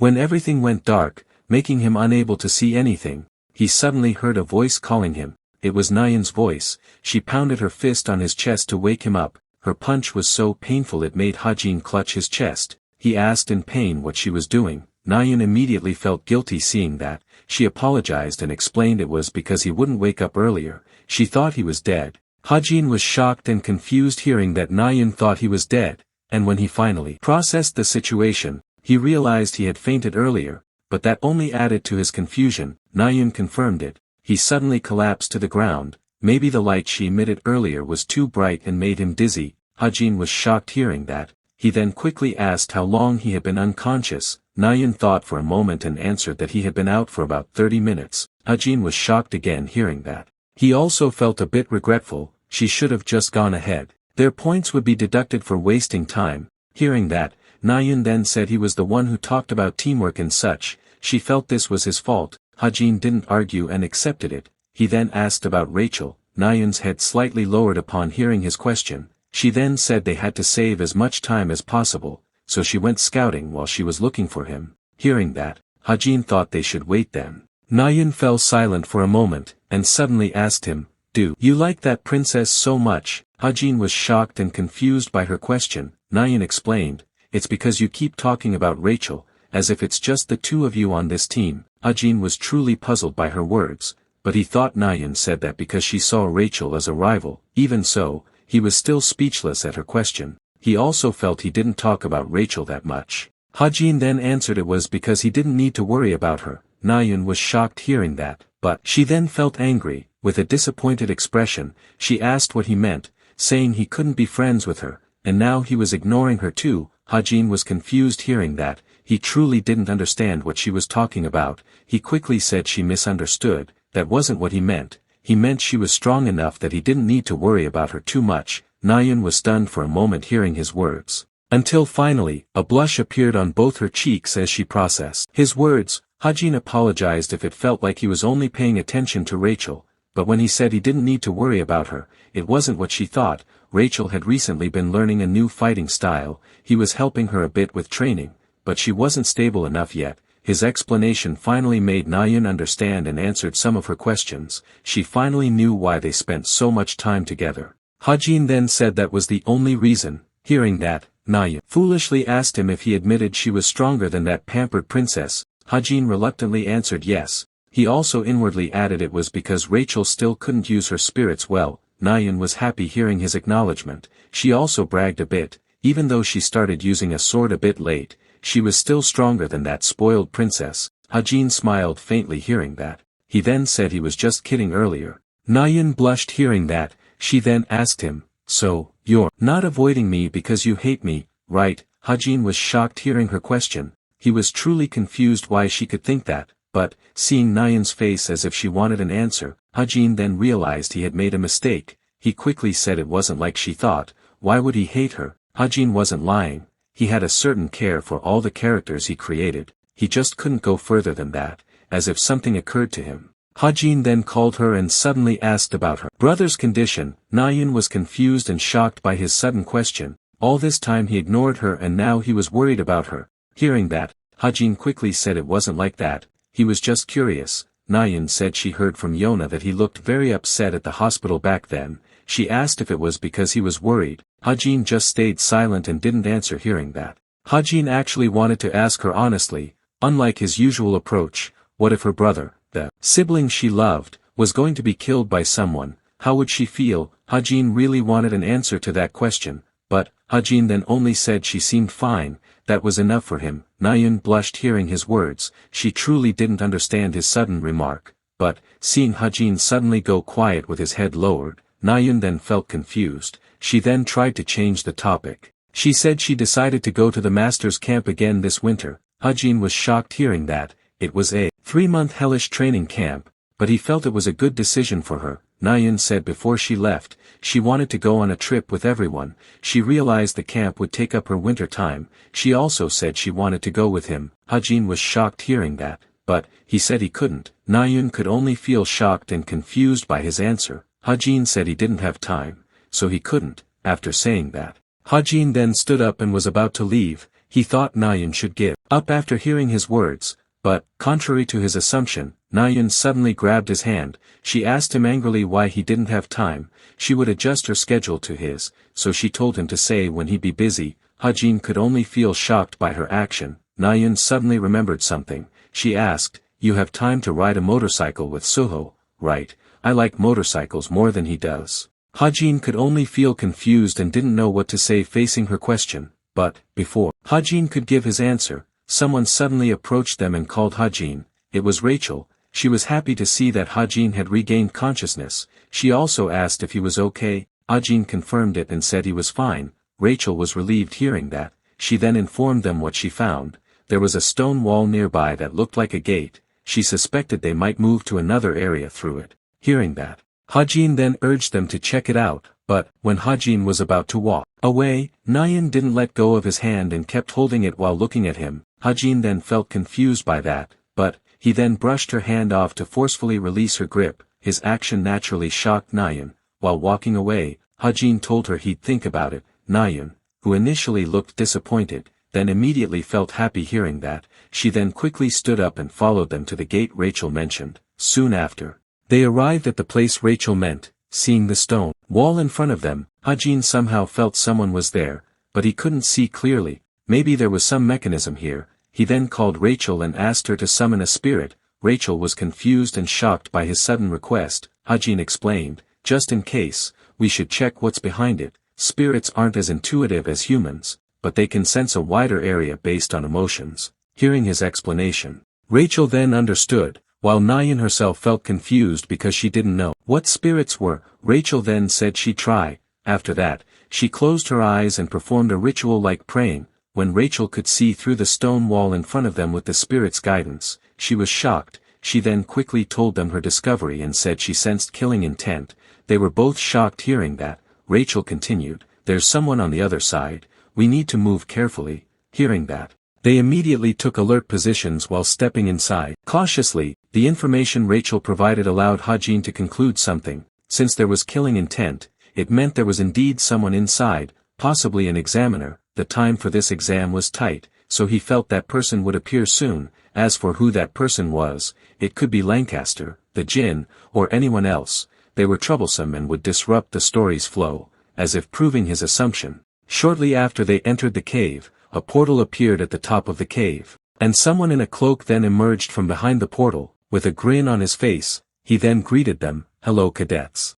When everything went dark, making him unable to see anything, he suddenly heard a voice calling him. It was Nayeon's voice. She pounded her fist on his chest to wake him up. Her punch was so painful it made Hajin clutch his chest. He asked in pain what she was doing. Nayeon immediately felt guilty seeing that. She apologized and explained it was because he wouldn't wake up earlier. She thought he was dead. Hajin was shocked and confused hearing that Nayeon thought he was dead, and when he finally processed the situation, he realized he had fainted earlier, but that only added to his confusion. Nayeon confirmed it. He suddenly collapsed to the ground. Maybe the light she emitted earlier was too bright and made him dizzy. Hajin was shocked hearing that. He then quickly asked how long he had been unconscious. Nayeon thought for a moment and answered that he had been out for about 30 minutes. Hajin was shocked again hearing that. He also felt a bit regretful. She should have just gone ahead. Their points would be deducted for wasting time. Hearing that, Nayeon then said he was the one who talked about teamwork and such. She felt this was his fault. Hajin didn't argue and accepted it. He then asked about Rachel. Nayeon's head slightly lowered upon hearing his question. She then said they had to save as much time as possible, so she went scouting while she was looking for him. Hearing that, Hajin thought they should wait then. Nayeon fell silent for a moment, and suddenly asked him, "Do you like that princess so much?" Hajin was shocked and confused by her question. Nayeon explained, "It's because you keep talking about Rachel, as if it's just the two of you on this team." Hajin was truly puzzled by her words, but he thought Nayeon said that because she saw Rachel as a rival. Even so, he was still speechless at her question. He also felt he didn't talk about Rachel that much. Hajin then answered it was because he didn't need to worry about her. Nayeon was shocked hearing that, but she then felt angry. With a disappointed expression, she asked what he meant, saying he couldn't be friends with her, and now he was ignoring her too. Hajin was confused hearing that. He truly didn't understand what she was talking about. He quickly said she misunderstood. That wasn't what he meant. He meant she was strong enough that he didn't need to worry about her too much. Nayeon was stunned for a moment hearing his words. Until finally, a blush appeared on both her cheeks as she processed his words. Hajin apologized if it felt like he was only paying attention to Rachel, but when he said he didn't need to worry about her, it wasn't what she thought. Rachel had recently been learning a new fighting style. He was helping her a bit with training, but she wasn't stable enough yet. His explanation finally made Nayeon understand and answered some of her questions. She finally knew why they spent so much time together. Hajin then said that was the only reason. Hearing that, Nayeon foolishly asked him if he admitted she was stronger than that pampered princess. Hajin reluctantly answered yes. He also inwardly added it was because Rachel still couldn't use her spirits well. Nayeon was happy hearing his acknowledgement. She also bragged a bit. Even though she started using a sword a bit late, she was still stronger than that spoiled princess. Hajin smiled faintly hearing that. He then said he was just kidding earlier. Nayeon blushed hearing that. She then asked him, "So, you're not avoiding me because you hate me, right?" Hajin was shocked hearing her question. He was truly confused why she could think that, but, seeing Nayeon's face as if she wanted an answer, Hajin then realized he had made a mistake. He quickly said it wasn't like she thought. Why would he hate her? Hajin wasn't lying. He had a certain care for all the characters he created. He just couldn't go further than that, as if something occurred to him. Hajin then called her and suddenly asked about her brother's condition. Nayeon was confused and shocked by his sudden question. All this time he ignored her and now he was worried about her. Hearing that, Hajin quickly said it wasn't like that. He was just curious. Nayeon said she heard from Yona that he looked very upset at the hospital back then. She asked if it was because he was worried. Hajin just stayed silent and didn't answer hearing that. Hajin actually wanted to ask her honestly, unlike his usual approach, what if her brother, the sibling she loved, was going to be killed by someone? How would she feel? Hajin really wanted an answer to that question, but Hajin then only said she seemed fine. That was enough for him. Nayeon blushed hearing his words. She truly didn't understand his sudden remark, but, seeing Hajin suddenly go quiet with his head lowered, Nayeon then felt confused. She then tried to change the topic. She said she decided to go to the master's camp again this winter. Hajin was shocked hearing that. It was a 3-month hellish training camp, but he felt it was a good decision for her. Nayeon said before she left, she wanted to go on a trip with everyone. She realized the camp would take up her winter time. She also said she wanted to go with him. Hajin was shocked hearing that, but he said he couldn't. Nayeon could only feel shocked and confused by his answer. Hajin said he didn't have time, so he couldn't. After saying that, Hajin then stood up and was about to leave. He thought Nayan should give up after hearing his words, but, contrary to his assumption, Nayan suddenly grabbed his hand. She asked him angrily why he didn't have time. She would adjust her schedule to his, so she told him to say when he'd be busy. Hajin could only feel shocked by her action. Nayan suddenly remembered something. She asked, "You have time to ride a motorcycle with Suho, right? I like motorcycles more than he does." Hajin could only feel confused and didn't know what to say facing her question, but, before Hajin could give his answer, someone suddenly approached them and called Hajin. It was Rachel. She was happy to see that Hajin had regained consciousness. She also asked if he was okay. Hajin confirmed it and said he was fine. Rachel was relieved hearing that. She then informed them what she found. There was a stone wall nearby that looked like a gate. She suspected they might move to another area through it. Hearing that, Hajin then urged them to check it out, but, when Hajin was about to walk away, Nayan didn't let go of his hand and kept holding it while looking at him. Hajin then felt confused by that, but, he then brushed her hand off to forcefully release her grip. His action naturally shocked Nayan. While walking away, Hajin told her he'd think about it. Nayan, who initially looked disappointed, then immediately felt happy hearing that. She then quickly stood up and followed them to the gate Rachel mentioned. Soon after, they arrived at the place Rachel meant. Seeing the stone wall in front of them, Hajin somehow felt someone was there, but he couldn't see clearly. Maybe there was some mechanism here. He then called Rachel and asked her to summon a spirit. Rachel was confused and shocked by his sudden request. Hajin explained, "Just in case, we should check what's behind it. Spirits aren't as intuitive as humans, but they can sense a wider area based on emotions." Hearing his explanation, Rachel then understood, while Nayan herself felt confused because she didn't know what spirits were. Rachel then said she'd try. After that, she closed her eyes and performed a ritual like praying. When Rachel could see through the stone wall in front of them with the spirit's guidance, she was shocked. She then quickly told them her discovery and said she sensed killing intent. They were both shocked hearing that. Rachel continued, "There's someone on the other side. We need to move carefully." Hearing that, they immediately took alert positions while stepping inside. Cautiously, the information Rachel provided allowed Hajin to conclude something. Since there was killing intent, it meant there was indeed someone inside, possibly an examiner. The time for this exam was tight, so he felt that person would appear soon. As for who that person was, it could be Lancaster, the Jinn, or anyone else. They were troublesome and would disrupt the story's flow, as if proving his assumption. Shortly after they entered the cave, a portal appeared at the top of the cave, and someone in a cloak then emerged from behind the portal. With a grin on his face, he then greeted them, "Hello cadets.